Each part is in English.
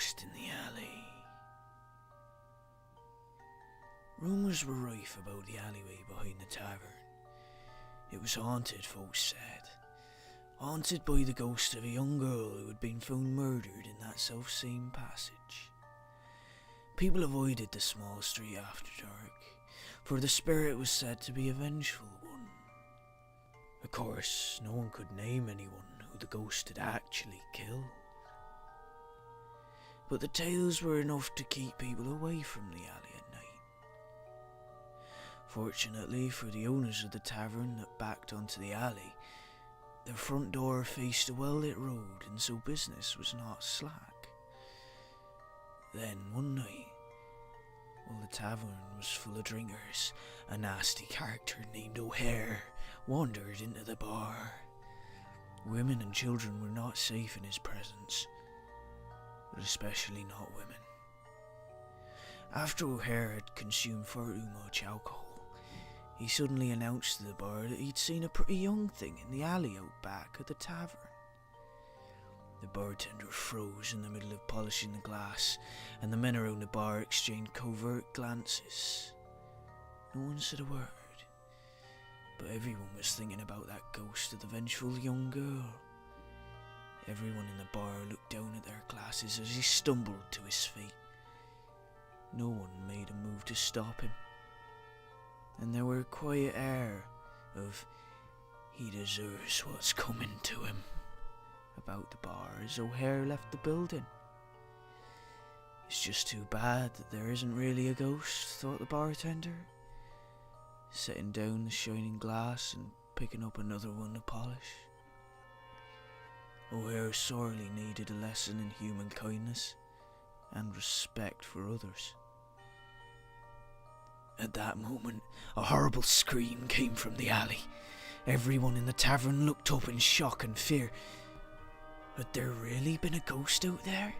ghost in the alley. Rumours were rife about the alleyway behind the tavern. It was haunted, folks said. Haunted by the ghost of a young girl who had been found murdered in that self-same passage. People avoided the small street after dark, for the spirit was said to be a vengeful one. Of course, no one could name anyone who the ghost had actually killed. But the tales were enough to keep people away from the alley at night. Fortunately for the owners of the tavern that backed onto the alley, their front door faced a well-lit road, and so business was not slack. Then one night, while the tavern was full of drinkers, a nasty character named O'Hare wandered into the bar. Women and children were not safe in his presence, but especially not women. After O'Hare had consumed far too much alcohol, he suddenly announced to the bar that he'd seen a pretty young thing in the alley out back of the tavern. The bartender froze in the middle of polishing the glass, and the men around the bar exchanged covert glances. No one said a word, but everyone was thinking about that ghost of the vengeful young girl. Everyone in the bar looked down at their glasses as he stumbled to his feet. No one made a move to stop him, and there were a quiet air of "he deserves what's coming to him" about the bar as O'Hare left the building. It's just too bad that there isn't really a ghost, thought the bartender, setting down the shining glass and picking up another one to polish. O'Hare sorely needed a lesson in human kindness and respect for others. At that moment, a horrible scream came from the alley. Everyone in the tavern looked up in shock and fear. Had there really been a ghost out there?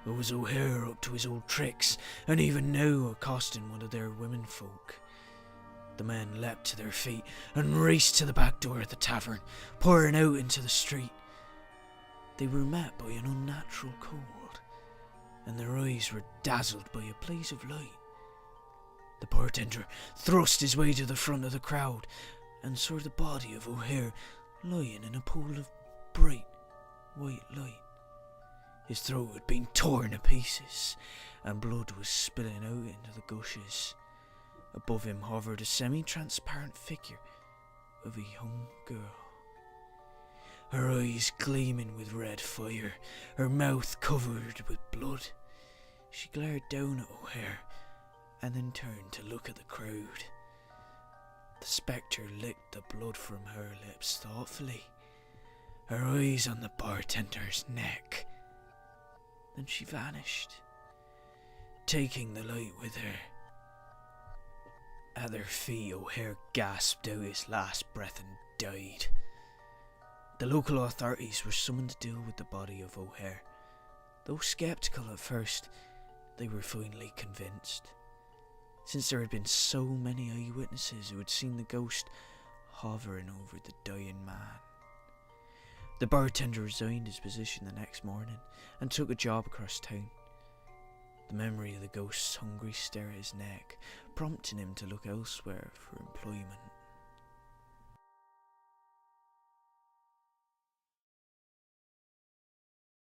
Or was O'Hare up to his old tricks, and even now accosting one of their womenfolk? The men leapt to their feet and raced to the back door of the tavern, pouring out into the street. They were met by an unnatural cold, and their eyes were dazzled by a blaze of light. The bartender thrust his way to the front of the crowd and saw the body of O'Hare lying in a pool of bright white light. His throat had been torn to pieces, and blood was spilling out into the gushes. Above him hovered a semi-transparent figure of a young girl. Her eyes gleaming with red fire, her mouth covered with blood. She glared down at O'Hare, and then turned to look at the crowd. The spectre licked the blood from her lips thoughtfully, her eyes on the bartender's neck. Then she vanished, taking the light with her. At their feet, O'Hare gasped out his last breath and died. The local authorities were summoned to deal with the body of O'Hare. Though sceptical at first, they were finally convinced, since there had been so many eyewitnesses who had seen the ghost hovering over the dying man. The bartender resigned his position the next morning and took a job across town. The memory of the ghost's hungry stare at his neck, prompting him to look elsewhere for employment.